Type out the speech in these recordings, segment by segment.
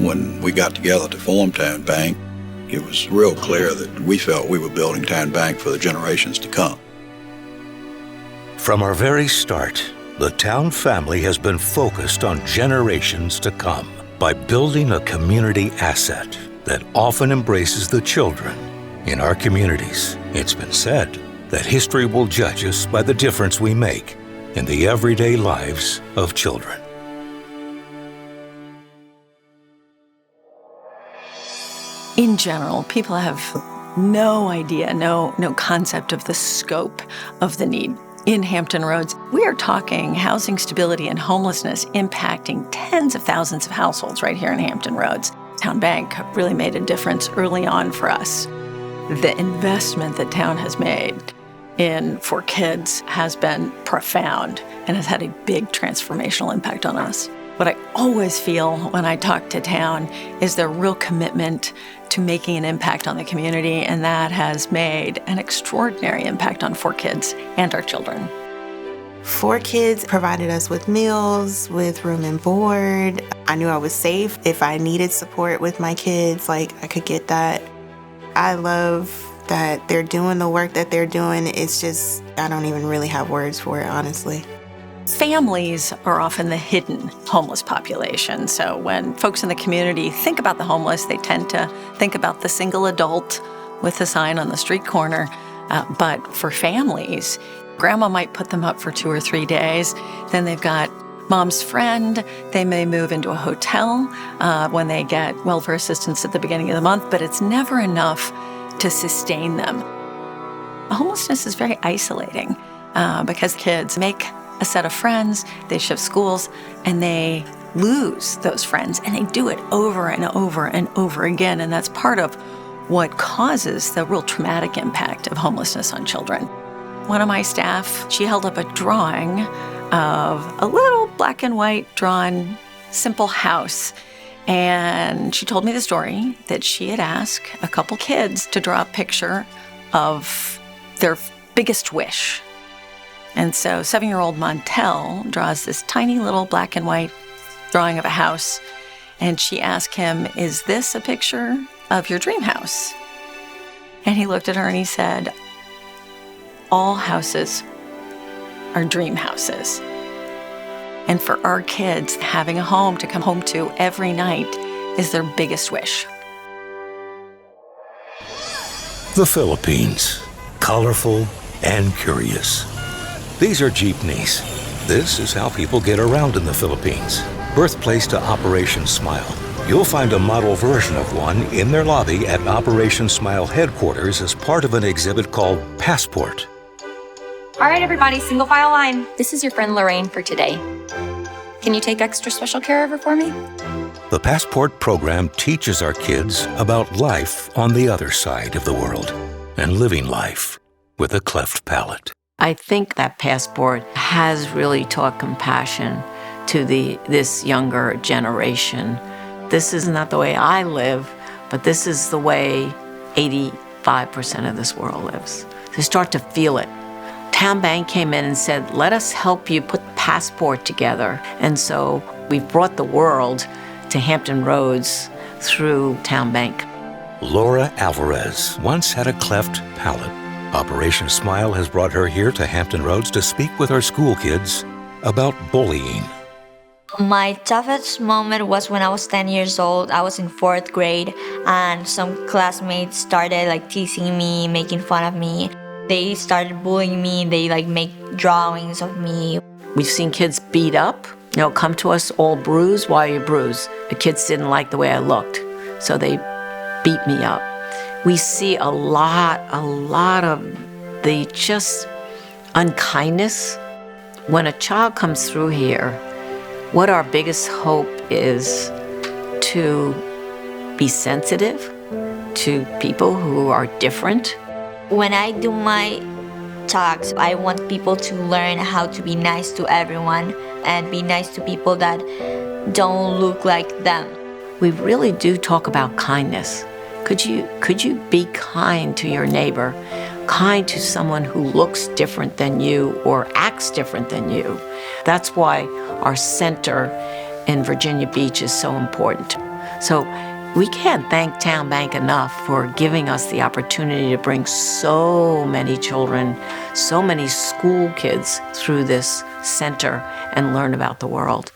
When we got together to form Town Bank, it was real clear that we felt we were building Town Bank for the generations to come. From our very start, the Town family has been focused on generations to come by building a community asset that often embraces the children in our communities. It's been said that history will judge us by the difference we make in the everyday lives of children. In general, people have no idea, no concept of the scope of the need. In Hampton Roads, we are talking housing stability and homelessness impacting tens of thousands of households right here in Hampton Roads. Town Bank really made a difference early on for us. The investment that Town has made for kids has been profound and has had a big transformational impact on us. What I always feel when I talk to Town is their real commitment to making an impact on the community, and that has made an extraordinary impact on 4Kids and our children. 4Kids provided us with meals, with room and board. I knew I was safe. If I needed support with my kids, I could get that. I love that they're doing the work that they're doing. It's just, I don't even really have words for it, honestly. Families are often the hidden homeless population. So when folks in the community think about the homeless, they tend to think about the single adult with a sign on the street corner. But for families, grandma might put them up for 2 or 3 days. Then they've got mom's friend. They may move into a hotel when they get welfare assistance at the beginning of the month, but it's never enough to sustain them. Homelessness is very isolating because kids make a set of friends, they shift schools, and they lose those friends, and they do it over and over and over again, and that's part of what causes the real traumatic impact of homelessness on children. One of my staff, she held up a drawing of a little black and white drawn simple house, and she told me the story that she had asked a couple kids to draw a picture of their biggest wish. And so 7-year-old Montel draws this tiny little black and white drawing of a house, and she asked him, "Is this a picture of your dream house?" And he looked at her and he said, "All houses are dream houses." And for our kids, having a home to come home to every night is their biggest wish. The Philippines, colorful and curious. These are jeepneys. This is how people get around in the Philippines. Birthplace to Operation Smile. You'll find a model version of one in their lobby at Operation Smile headquarters as part of an exhibit called Passport. All right, everybody, single file line. This is your friend Lorraine for today. Can you take extra special care of her for me? The Passport program teaches our kids about life on the other side of the world and living life with a cleft palate. I think that Passport has really taught compassion to this younger generation. This is not the way I live, but this is the way 85% of this world lives. They start to feel it. Town Bank came in and said, "Let us help you put Passport together." And so we've brought the world to Hampton Roads through Town Bank. Laura Alvarez once had a cleft palate. Operation Smile has brought her here to Hampton Roads to speak with our school kids about bullying. My toughest moment was when I was 10 years old. I was in 4th grade, and some classmates started teasing me, making fun of me. They started bullying me. They make drawings of me. We've seen kids beat up, come to us all bruised. Why are you bruised? The kids didn't like the way I looked, so they beat me up. We see a lot of the just unkindness. When a child comes through here, what our biggest hope is to be sensitive to people who are different. When I do my talks, I want people to learn how to be nice to everyone and be nice to people that don't look like them. We really do talk about kindness. Could you be kind to your neighbor, kind to someone who looks different than you or acts different than you? That's why our center in Virginia Beach is so important. So we can't thank Town Bank enough for giving us the opportunity to bring so many children, so many school kids through this center and learn about the world.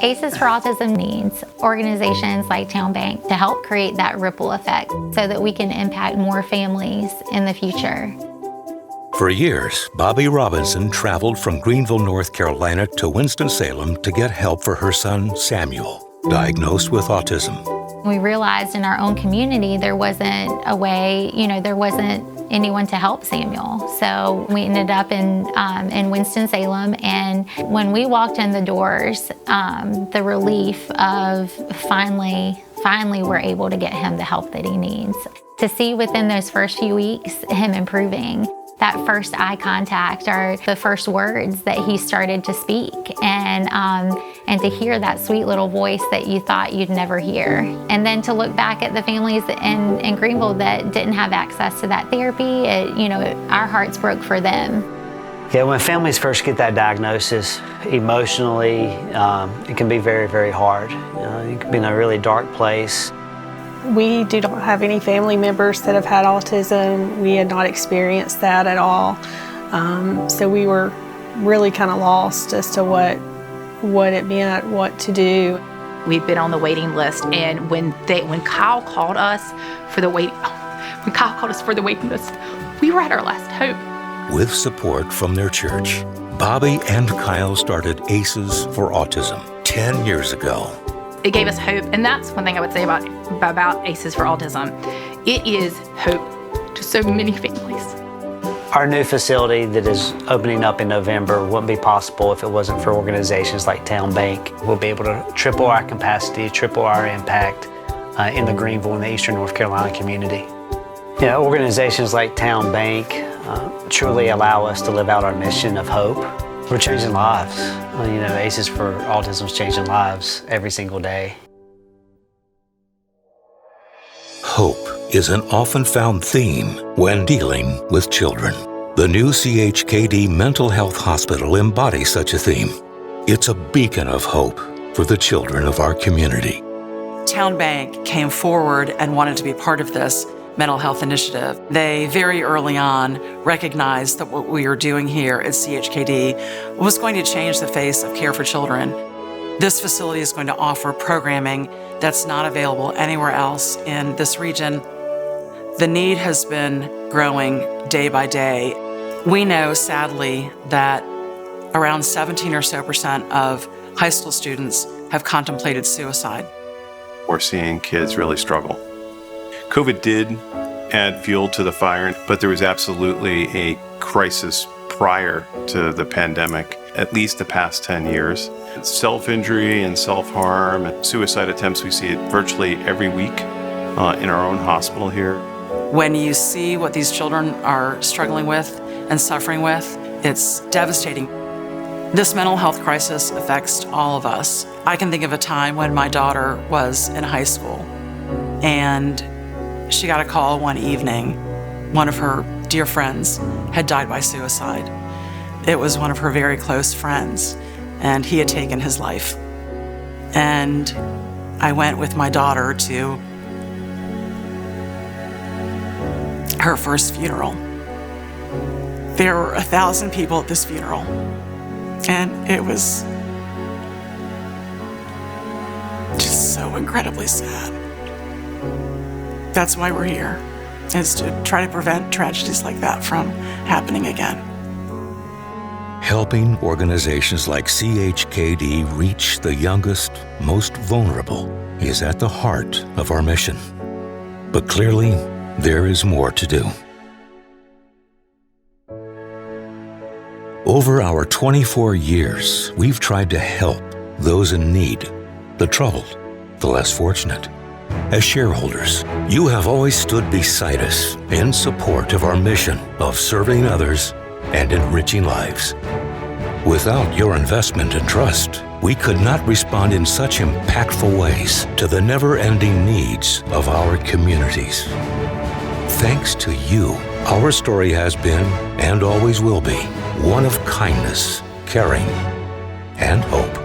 ACEs for Autism needs organizations like Town Bank to help create that ripple effect so that we can impact more families in the future. For years, Bobby Robinson traveled from Greenville, North Carolina to Winston-Salem to get help for her son, Samuel, diagnosed with autism. We realized in our own community there wasn't a way, there wasn't anyone to help Samuel. So we ended up in Winston-Salem, and when we walked in the doors, the relief of finally we're able to get him the help that he needs. To see within those first few weeks him improving, that first eye contact or the first words that he started to speak, and to hear that sweet little voice that you thought you'd never hear. And then to look back at the families in Greenville that didn't have access to that therapy, our hearts broke for them. Yeah, when families first get that diagnosis, emotionally, it can be very, very hard. You can be in a really dark place. We do not have any family members that have had autism. We had not experienced that at all. So we were really kind of lost as to what it meant, what to do. We've been on the waiting list, and when Kyle called us for the waiting list, we were at our last hope. With support from their church, Bobby and Kyle started ACEs for Autism 10 years ago. It gave us hope, and that's one thing I would say about ACEs for Autism. It is hope to so many families. Our new facility that is opening up in November wouldn't be possible if it wasn't for organizations like Town Bank. We'll be able to triple our capacity, triple our impact in the Greenville and the Eastern North Carolina community. Organizations like Town Bank truly allow us to live out our mission of hope. We're changing lives. ACEs for Autism is changing lives every single day. Hope is an often found theme when dealing with children. The new CHKD Mental Health Hospital embodies such a theme. It's a beacon of hope for the children of our community. Town Bank came forward and wanted to be part of this mental health initiative. They very early on recognized that what we were doing here at CHKD was going to change the face of care for children. This facility is going to offer programming that's not available anywhere else in this region. The need has been growing day by day. We know, sadly, that around 17% or so of high school students have contemplated suicide. We're seeing kids really struggle. COVID did add fuel to the fire, but there was absolutely a crisis prior to the pandemic, at least the past 10 years. Self-injury and self-harm and suicide attempts, we see it virtually every week in our own hospital here. When you see what these children are struggling with and suffering with, it's devastating. This mental health crisis affects all of us. I can think of a time when my daughter was in high school, and she got a call one evening. One of her dear friends had died by suicide. It was one of her very close friends, and he had taken his life. And I went with my daughter to her first funeral. There were 1,000 people at this funeral, and it was just so incredibly sad. That's why we're here, is to try to prevent tragedies like that from happening again. Helping organizations like CHKD reach the youngest, most vulnerable is at the heart of our mission. But clearly, there is more to do. Over our 24 years, we've tried to help those in need, the troubled, the less fortunate. As shareholders, you have always stood beside us in support of our mission of serving others and enriching lives. Without your investment and trust, we could not respond in such impactful ways to the never-ending needs of our communities. Thanks to you, our story has been, and always will be, one of kindness, caring, and hope.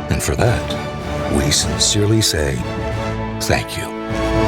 And for that, we sincerely say thank you.